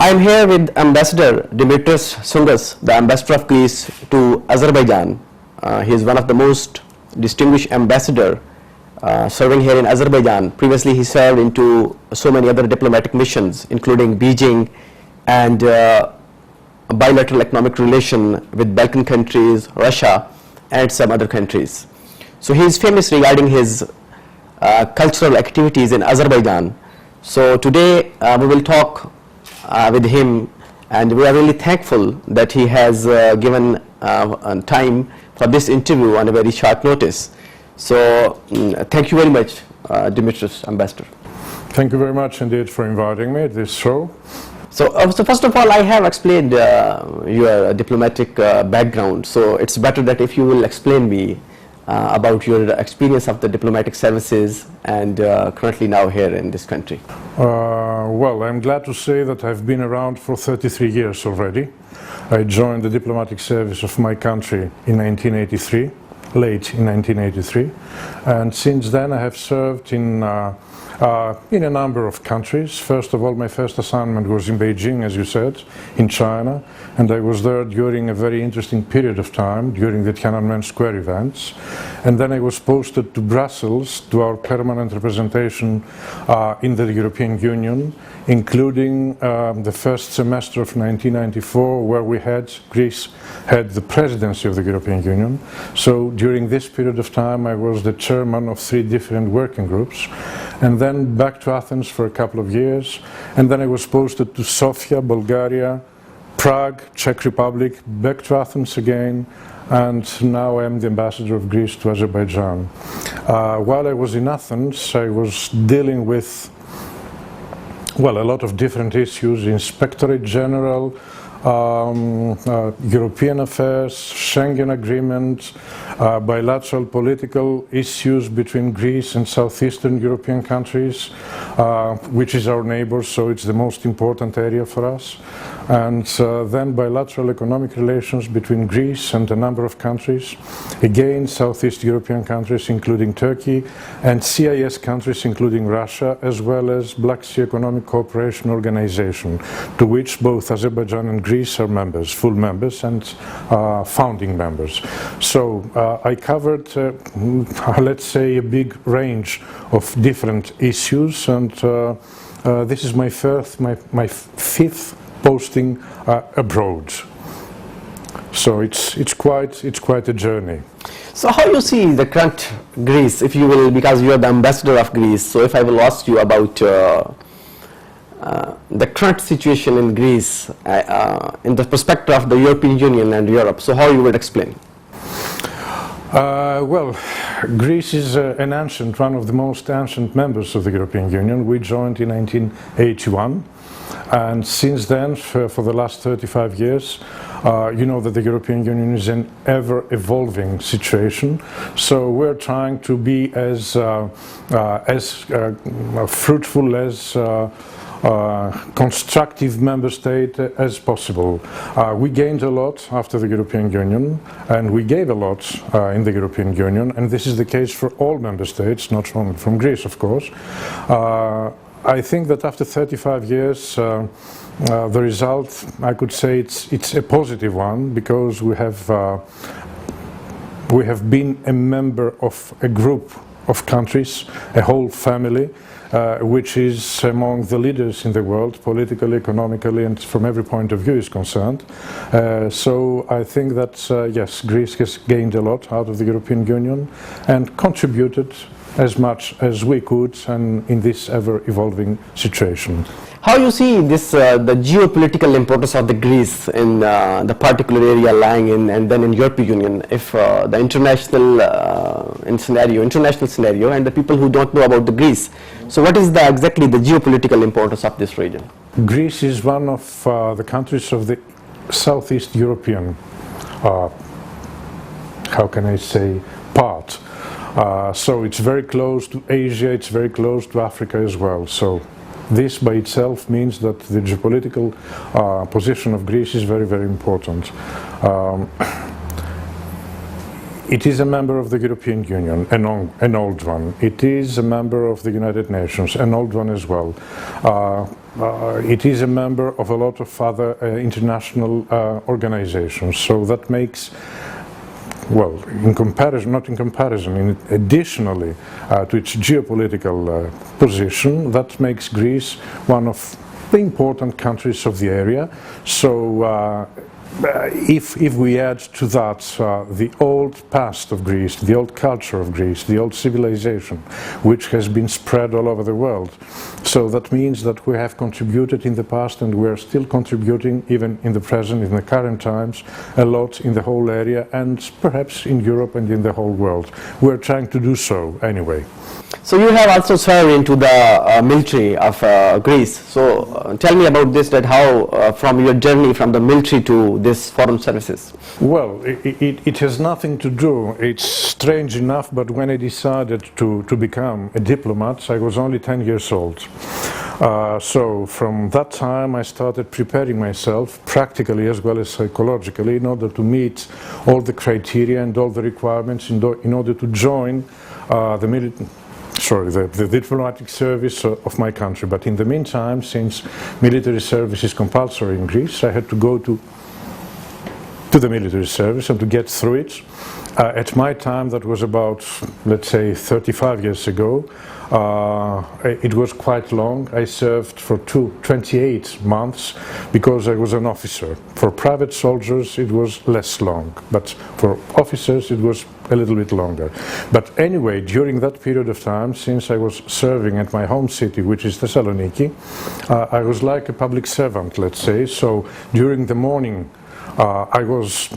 I'm here with Ambassador Dimitrios Tsoungas, the Ambassador of Greece to Azerbaijan. He is one of the most distinguished ambassador serving here in Azerbaijan. Previously, he served into so many other diplomatic missions, including Beijing and bilateral economic relation with Balkan countries, Russia, and some other countries. So he is famous regarding his cultural activities in Azerbaijan. So today we will talk with him, and we are really thankful that he has given time for this interview on a very short notice. So thank you very much, Dimitrios, Ambassador. Thank you very much indeed for inviting me to this show. So first of all, I have explained your diplomatic background, so it's better that if you will explain me about your experience of the diplomatic services and currently now here in this country. Well, I'm glad to say that I've been around for 33 years already. I joined the diplomatic service of my country in 1983, late in 1983, and since then I have served in a number of countries. First of all, my first assignment was in Beijing, as you said, in China, and I was there during a very interesting period of time, during the Tiananmen Square events. And then I was posted to Brussels, to our permanent representation in the European Union, including the first semester of 1994, where Greece had the presidency of the European Union. So during this period of time, I was the chairman of 3 different working groups, and then back to Athens for a couple of years, and then I was posted to Sofia, Bulgaria, Prague, Czech Republic, back to Athens again, and now I am the ambassador of Greece to Azerbaijan. While I was in Athens, I was dealing with, well, a lot of different issues: Inspectorate General, European affairs, Schengen Agreement, bilateral political issues between Greece and southeastern European countries, which is our neighbors, so it's the most important area for us. And then bilateral economic relations between Greece and a number of countries, again Southeast European countries including Turkey, and CIS countries including Russia, as well as Black Sea Economic Cooperation Organization, to which both Azerbaijan and Greece are members, full members and founding members. So I covered, let's say, a big range of different issues, and this is my fifth posting abroad. So it's quite a journey. So how you see the current Greece, if you will, because you are the ambassador of Greece, so if I will ask you about the current situation in Greece in the perspective of the European Union and Europe, so how you would explain? Well, Greece is one of the most ancient members of the European Union. We joined in 1981, and since then, for the last 35 years, you know that the European Union is an ever-evolving situation. So we're trying to be as fruitful, as constructive member state as possible. We gained a lot after the European Union, and we gave a lot in the European Union, and this is the case for all member states, not only from Greece, of course. I think that after 35 years, the result, I could say it's a positive one, because we have been a member of a group of countries, a whole family, which is among the leaders in the world, politically, economically, and from every point of view is concerned. So I think that, yes, Greece has gained a lot out of the European Union and contributed as much as we could, and in this ever-evolving situation. How you see this, the geopolitical importance of the Greece in the particular area lying in, and then in European Union, if the international scenario, and the people who don't know about the Greece, so what is exactly the geopolitical importance of this region? Greece is one of the countries of the Southeast European, how can I say, part. So it's very close to Asia, it's very close to Africa as well. So this by itself means that the geopolitical position of Greece is very, very important. It is a member of the European Union, an old one. It is a member of the United Nations, an old one as well. It is a member of a lot of other international organizations. So that makes, well, in comparison, not in comparison, additionally to its geopolitical position, that makes Greece one of the important countries of the area. So if we add to that the old past of Greece, the old culture of Greece, the old civilization, which has been spread all over the world, so that means that we have contributed in the past and we are still contributing even in the present, in the current times, a lot in the whole area and perhaps in Europe and in the whole world. We are trying to do so anyway. So you have also served into the military of Greece. So tell me about this, that how from your journey from the military to this foreign services. Well, it has nothing to do. It's strange enough, but when I decided to become a diplomat, I was only 10 years old. So from that time I started preparing myself practically as well as psychologically in order to meet all the criteria and all the requirements in order to join the diplomatic service of my country. But in the meantime, since military service is compulsory in Greece, I had to go to the military service and to get through it. At my time, that was about, let's say, 35 years ago. It was quite long. I served for 28 months because I was an officer. For private soldiers it was less long, but for officers it was a little bit longer. But anyway, during that period of time, since I was serving at my home city, which is Thessaloniki, I was like a public servant, let's say. So during the morning I was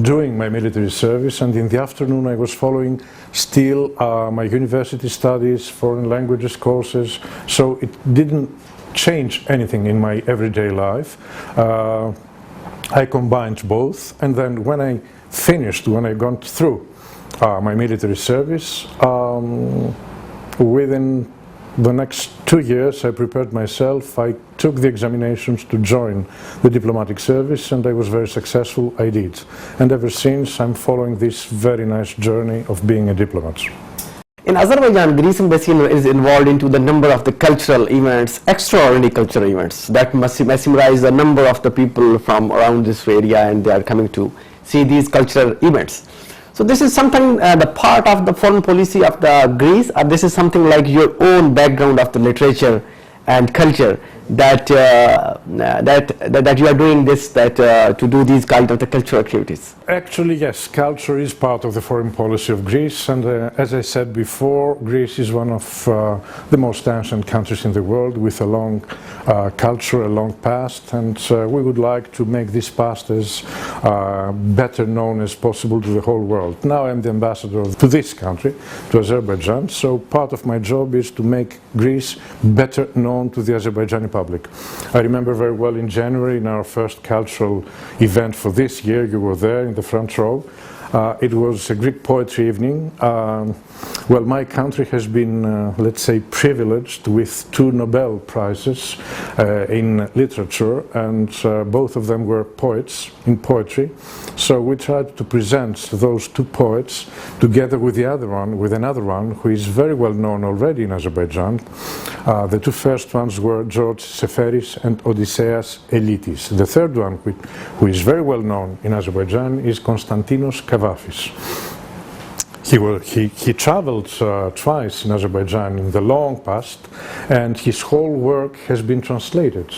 doing my military service, and in the afternoon I was following still my university studies, foreign languages courses, so it didn't change anything in my everyday life. I combined both, and then when I gone through my military service, within the next 2 years I prepared myself. I took the examinations to join the diplomatic service and I was very successful. I did. And ever since I'm following this very nice journey of being a diplomat. In Azerbaijan, Greece embassy is involved into the number of the cultural events, extraordinary cultural events that mesmerize the number of the people from around this area, and they are coming to see these cultural events. So this is something the part of the foreign policy of the Greece, or this is something like your own background of the literature and culture that that you are doing this, to do these kind of the cultural activities? Actually, yes, culture is part of the foreign policy of Greece, and as I said before, Greece is one of the most ancient countries in the world with a long culture, a long past, and we would like to make this past as better known as possible to the whole world. Now I'm the ambassador to this country, to Azerbaijan, so part of my job is to make Greece better known to the Azerbaijani public. I remember very well in January, in our first cultural event for this year, you were there in the front row. It was a Greek poetry evening. Well, my country has been, let's say, privileged with 2 Nobel Prizes in literature, and both of them were poets in poetry. So we tried to present those 2 poets together with another one who is very well known already in Azerbaijan. The 2 first ones were George Seferis and Odysseas Elitis. The third one, who is very well known in Azerbaijan, is Konstantinos Kavafis. He traveled twice in Azerbaijan in the long past, and his whole work has been translated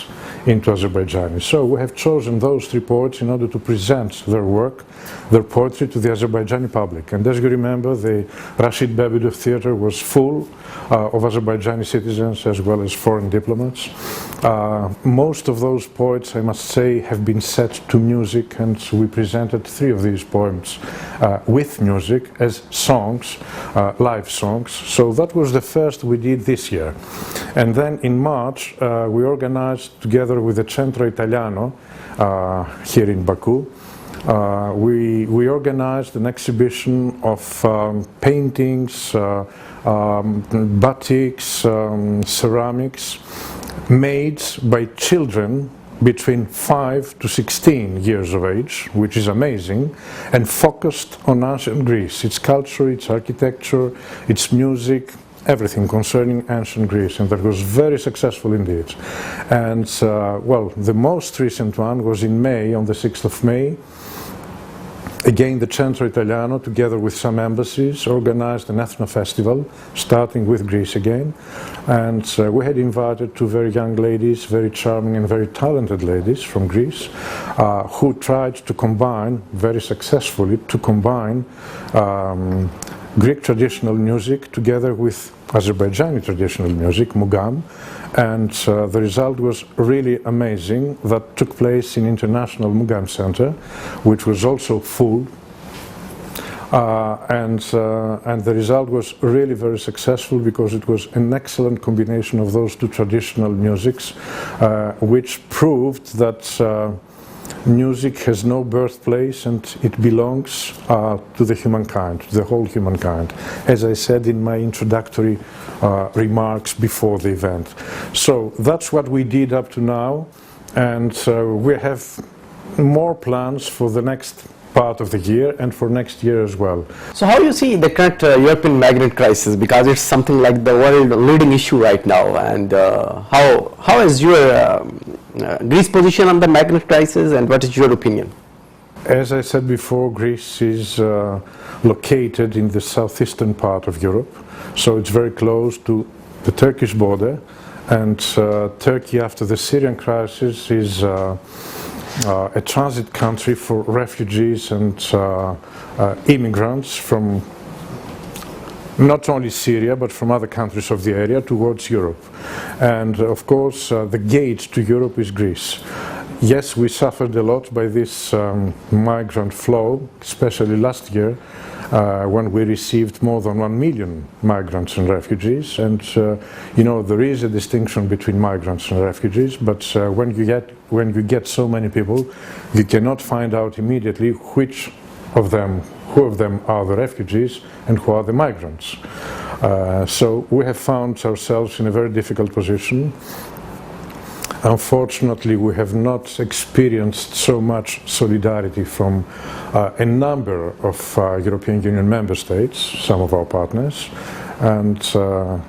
into Azerbaijani. So we have chosen those 3 poets in order to present their work, their poetry, to the Azerbaijani public. And as you remember, the Rashid Babidov Theatre was full of Azerbaijani citizens as well as foreign diplomats. Most of those poets, I must say, have been set to music, and we presented 3 of these poems with music as songs, live songs. So that was the first we did this year. And then in March we organized, together with the Centro Italiano here in Baku, we organized an exhibition of paintings, batiks, ceramics made by children between 5 to 16 years of age, which is amazing, and focused on ancient Greece, its culture, its architecture, its music, everything concerning ancient Greece, and that was very successful indeed. And well, the most recent one was in May, on the 6th of May. Again, the Centro Italiano, together with some embassies, organized an ethno festival, starting with Greece again. And we had invited two very young ladies, very charming and very talented ladies from Greece, who tried to combine, very successfully, to combine Greek traditional music together with Azerbaijani traditional music, mugam, and the result was really amazing. That took place in International Mugam Center, which was also full, and the result was really very successful because it was an excellent combination of those two traditional musics, which proved that music has no birthplace and it belongs to the humankind, to the whole humankind, as I said in my introductory remarks before the event. So that's what we did up to now, and we have more plans for the next part of the year and for next year as well. So how you see the current European migrant crisis, because it's something like the world leading issue right now, and how is your Greece position on the migrant crisis, and what is your opinion? As I said before, Greece is located in the southeastern part of Europe, so it's very close to the Turkish border, and Turkey, after the Syrian crisis, is a transit country for refugees and immigrants from not only Syria but from other countries of the area towards Europe. And of course the gate to Europe is Greece. Yes, we suffered a lot by this migrant flow, especially last year when we received more than 1 million migrants and refugees. And you know, there is a distinction between migrants and refugees, but when you get so many people, you cannot find out immediately who of them are the refugees and who are the migrants. So we have found ourselves in a very difficult position. Unfortunately, we have not experienced so much solidarity from a number of European Union member states, some of our partners, and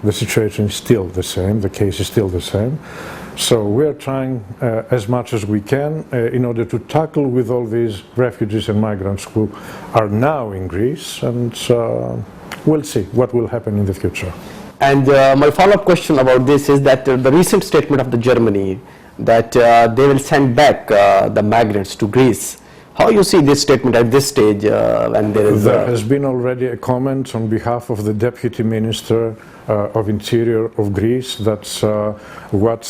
the situation is still the same, the case is still the same. So we are trying as much as we can in order to tackle with all these refugees and migrants who are now in Greece, and we'll see what will happen in the future. And my follow-up question about this is that the recent statement of the Germany that they will send back the migrants to Greece. How you see this statement at this stage? And there has been already a comment on behalf of the Deputy Minister of Interior of Greece that what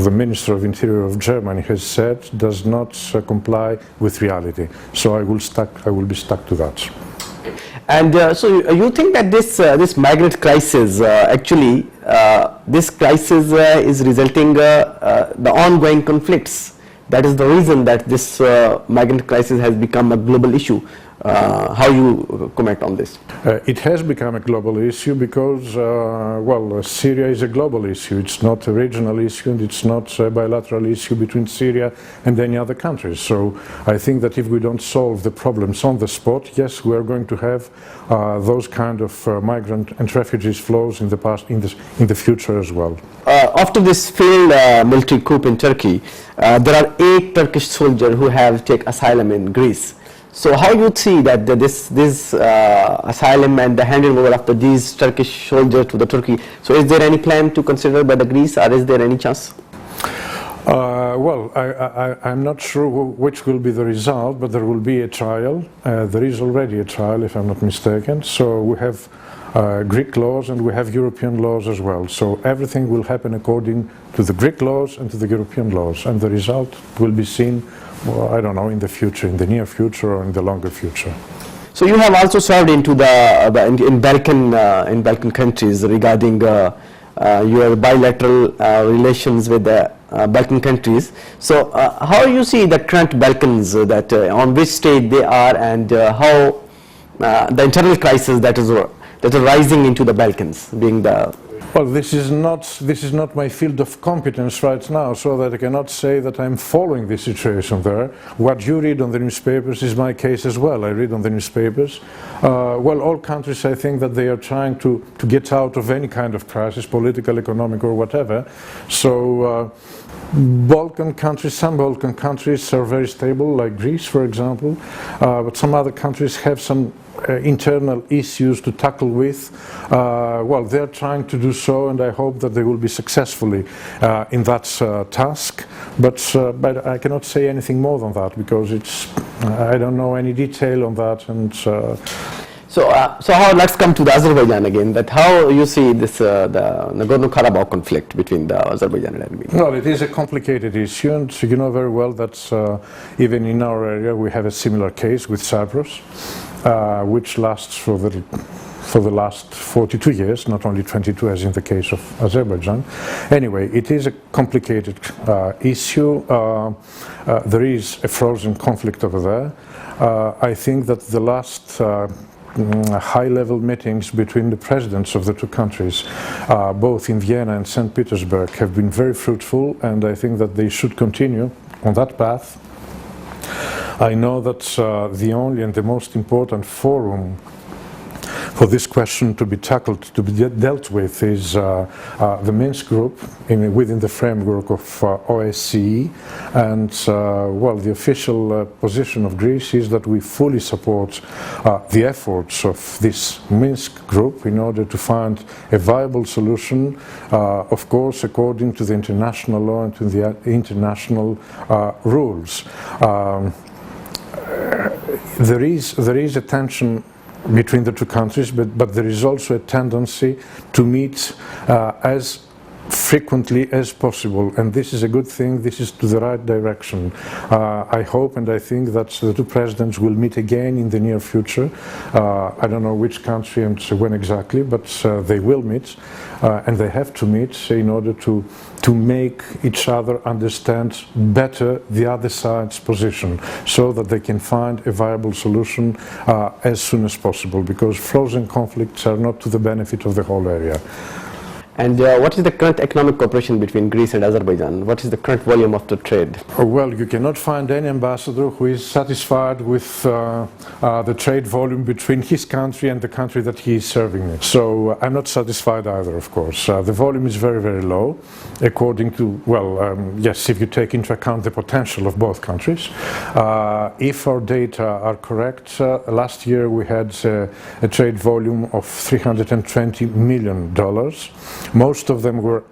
the Minister of Interior of Germany has said does not comply with reality. So I will be stuck to that. And so you think that this migrant crisis actually this crisis is resulting the ongoing conflicts. That is the reason that this migrant crisis has become a global issue. How you comment on this? It has become a global issue because, well, Syria is a global issue. It's not a regional issue, and it's not a bilateral issue between Syria and any other countries. So I think that if we don't solve the problems on the spot, yes, we are going to have those kind of migrant and refugees flows in the past, in the future as well. After this failed military coup in Turkey, there are 8 Turkish soldiers who have taken asylum in Greece. So how you see that this asylum and the handing over of these Turkish soldiers to the Turkey? So is there any plan to consider by the Greece, or is there any chance? Well, I'm not sure which will be the result, but there will be a trial. There is already a trial, if I'm not mistaken. So we have Greek laws and we have European laws as well. So everything will happen according to the Greek laws and to the European laws, and the result will be seen, well, I don't know, in the future, in the near future or in the longer future. So you have also served into in Balkan countries regarding your bilateral relations with the Balkan countries. So how you see the current Balkans, that on which stage they are, and how the internal crisis that is rising into the Balkans, being the... Well, this is not my field of competence right now, so that I cannot say that I'm following the situation there. What you read on the newspapers is my case as well. I read on the newspapers. Well, all countries, I think that they are trying to get out of any kind of crisis, political, economic, or whatever. So Balkan countries, some Balkan countries are very stable, like Greece, for example, but some other countries have some internal issues to tackle with. Well, they're trying to do so, and I hope that they will be successfully in that task. But I cannot say anything more than that, because I don't know any detail on that. And so how, let's come to the Azerbaijan again. That how you see this the Nagorno-Karabakh conflict between the Azerbaijan and Armenia? Well, it is a complicated issue, and you know very well that even in our area we have a similar case with Cyprus, which lasts for the last 42 years, not only 22 as in the case of Azerbaijan. Anyway, it is a complicated issue. There is a frozen conflict over there. I think that the last high-level meetings between the presidents of the two countries, both in Vienna and St. Petersburg, have been very fruitful, and I think that they should continue on that path. I know that the only and the most important forum for this question to be tackled, to be dealt with, is the Minsk group within the framework of OSCE, and well, the official position of Greece is that we fully support the efforts of this Minsk group in order to find a viable solution, of course according to the international law and to the international rules. There is a tension between the two countries, but there is also a tendency to meet as frequently as possible, and this is a good thing. This is to the right direction. I hope and I think that the two presidents will meet again in the near future. I don't know which country and when exactly, but they will meet, and they have to meet in order to make each other understand better the other side's position, so that they can find a viable solution as soon as possible, because frozen conflicts are not to the benefit of the whole area. And what is the current economic cooperation between Greece and Azerbaijan? What is the current volume of the trade? Well, you cannot find any ambassador who is satisfied with the trade volume between his country and the country that he is serving. So I'm not satisfied either, of course. The volume is very, very low, according to, well, yes, if you take into account the potential of both countries. If our data are correct, last year we had a trade volume of $320 million. Most of them were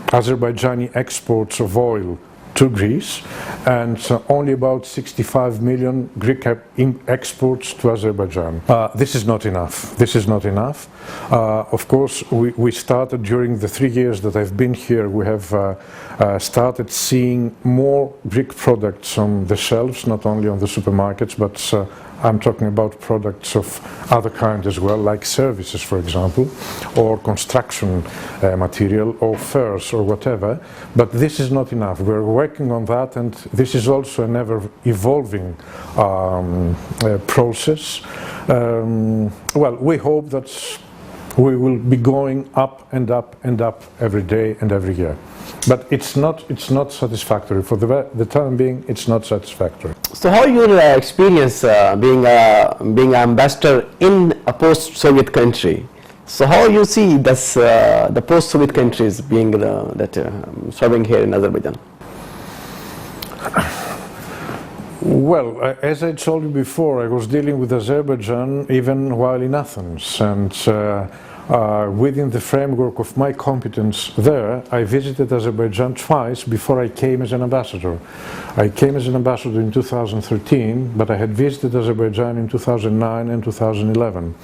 Azerbaijani exports of oil to Greece, and only about 65 million Greek exports to Azerbaijan. This is not enough. This is not enough. Of course, we started during the 3 years that I've been here, we have started seeing more Greek products on the shelves, not only on the supermarkets, but I'm talking about products of other kind as well, like services, for example, or construction material, or furs, or whatever. But this is not enough. We're working on that, and this is also an ever-evolving process. Well, we hope that we will be going up and up and up every day and every year. But it's not satisfactory. For the time being, it's not satisfactory. So how your experience being an ambassador in a post-Soviet country? So how you see this, the post-Soviet countries being serving here in Azerbaijan? Well, as I told you before, I was dealing with Azerbaijan even while in Athens, and within the framework of my competence there, I visited Azerbaijan twice before I came as an ambassador. I came as an ambassador in 2013, but I had visited Azerbaijan in 2009 and 2011.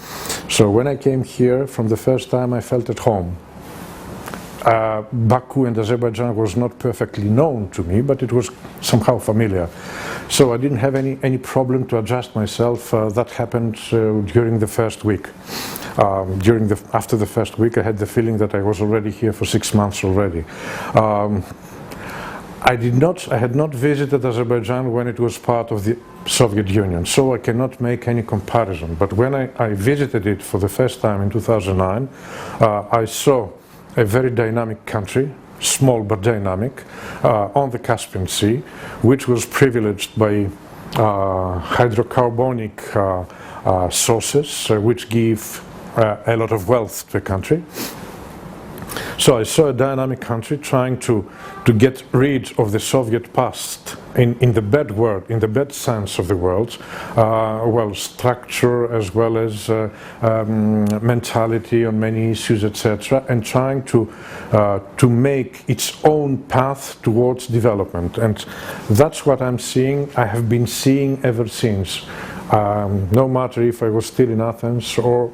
So when I came here, from the first time I felt at home. Baku and Azerbaijan was not perfectly known to me, but it was somehow familiar. So I didn't have any problem to adjust myself. That happened during the first week. After the first week, I had the feeling that I was already here for 6 months already. I had not visited Azerbaijan when it was part of the Soviet Union, so I cannot make any comparison. But when I visited it for the first time in 2009, I saw a very dynamic country, small but dynamic, on the Caspian Sea, which was privileged by hydrocarbonic sources, which give a lot of wealth to the country. So I saw a dynamic country trying to get rid of the Soviet past in the bad word, in the bad sense of the word, well, structure as well as mentality on many issues, etc., and trying to make its own path towards development. And that's what I'm seeing, I have been seeing ever since, no matter if I was still in Athens or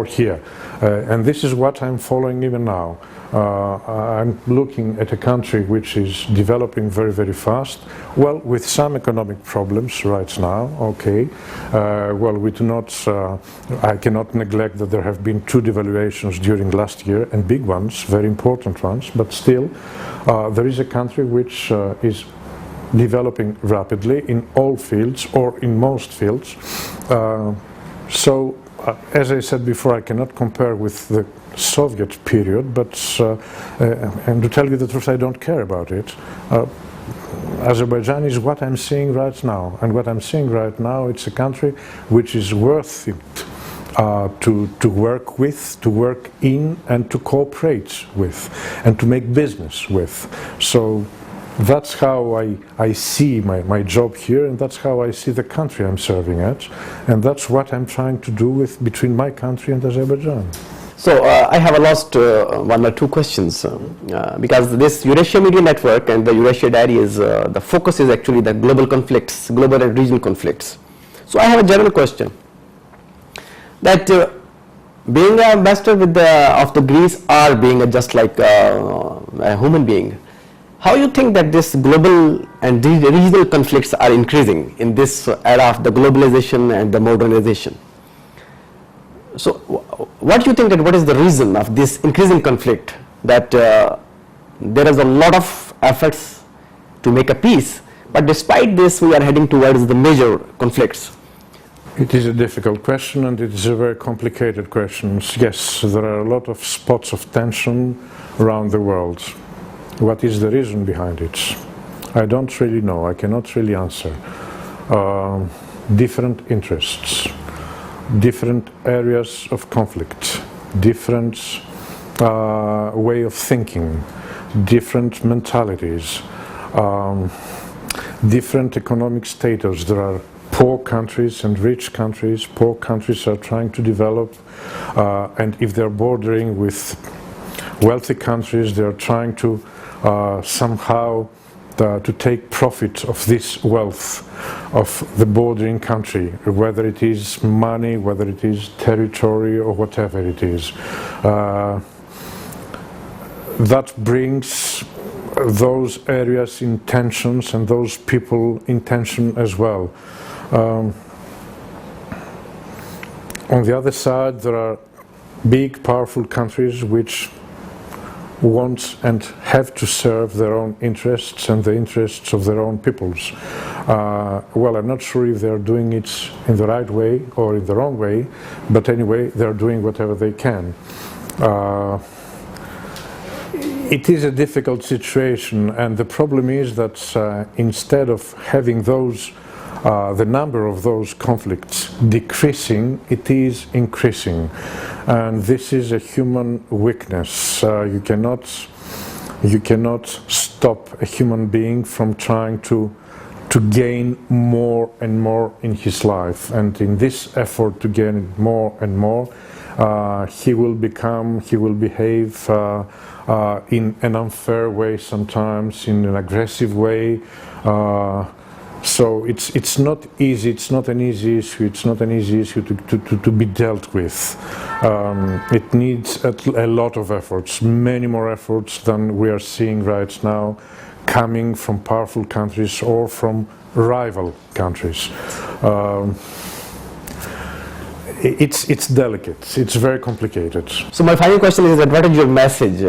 here. And this is what I'm following even now. I'm looking at a country which is developing very, very fast, well, with some economic problems right now, okay. Well, we do not, I cannot neglect that there have been 2 devaluations during last year, and big ones, very important ones, but still, there is a country which is developing rapidly in all fields, or in most fields. As I said before, I cannot compare with the Soviet period, but and to tell you the truth, I don't care about it. Azerbaijan is what I'm seeing right now, and what I'm seeing right now, it's a country which is worth it to work with, to work in, and to cooperate with, and to make business with. So that's how I see my job here, and that's how I see the country I'm serving at, and that's what I'm trying to do between my country and Azerbaijan. So I have a last 1 or 2 questions, because this Eurasia Media Network and the Eurasia Diary is, the focus is actually the global conflicts, global and regional conflicts. So I have a general question, that being an ambassador of the Greece, or being just like a human being, how you think that this global and regional conflicts are increasing in this era of the globalization and the modernization? So what do you think, that what is the reason of this increasing conflict, that there is a lot of efforts to make a peace, but despite this we are heading towards the major conflicts? It is a difficult question, and it is a very complicated question. Yes, there are a lot of spots of tension around the world. What is the reason behind it? I don't really know, I cannot really answer. Different interests, different areas of conflict, different way of thinking, different mentalities, different economic status. There are poor countries and rich countries. Poor countries are trying to develop, and if they're bordering with wealthy countries, they're trying to somehow to take profit of this wealth of the bordering country, whether it is money, whether it is territory, or whatever it is. That brings those areas in tensions and those people in tension as well. On the other side, there are big, powerful countries which want and have to serve their own interests and the interests of their own peoples. Well, I'm not sure if they're doing it in the right way or in the wrong way, but anyway, they're doing whatever they can. It is a difficult situation, and the problem is that instead of having those the number of those conflicts decreasing, it is increasing, and this is a human weakness. You cannot stop a human being from trying to gain more and more in his life, and in this effort to gain more and more, he will behave in an unfair way, sometimes in an aggressive way. So it's not easy. It's not an easy issue. It's not an easy issue to be dealt with. It needs a lot of efforts, many more efforts than we are seeing right now, coming from powerful countries or from rival countries. It's delicate. It's very complicated. So my final question is that what is your message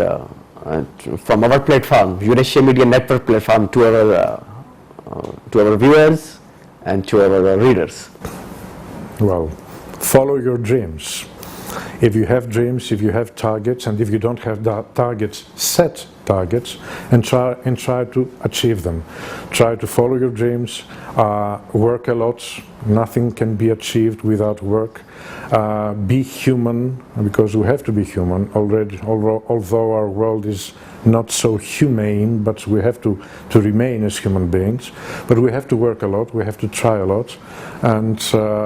from our platform, Eurasia Media Network platform, to our viewers and to our readers? Well, follow your dreams. If you have dreams, if you have targets, and if you don't have targets, set targets and try to achieve them. Try to follow your dreams, work a lot. Nothing can be achieved without work. Be human, because we have to be human already, although our world is not so humane, but we have to remain as human beings. But we have to work a lot, we have to try a lot, and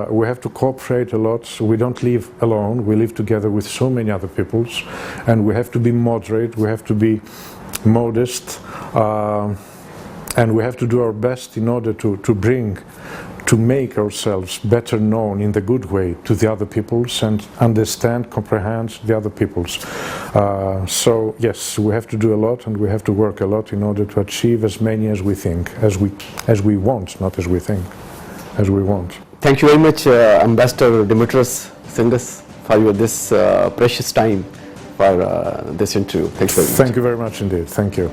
we have to cooperate a lot. We don't live alone, we live together with so many other peoples, and we have to be moderate, we have to be modest, and we have to do our best in order to make ourselves better known in the good way to the other peoples and understand, comprehend the other peoples. So yes, we have to do a lot and we have to work a lot in order to achieve as many as we think, as we want, not as we think, as we want. Thank you very much, Ambassador Dimitrios Tsoungas, for your this precious time for this interview. Thank you very much. Thank you very much indeed. Thank you.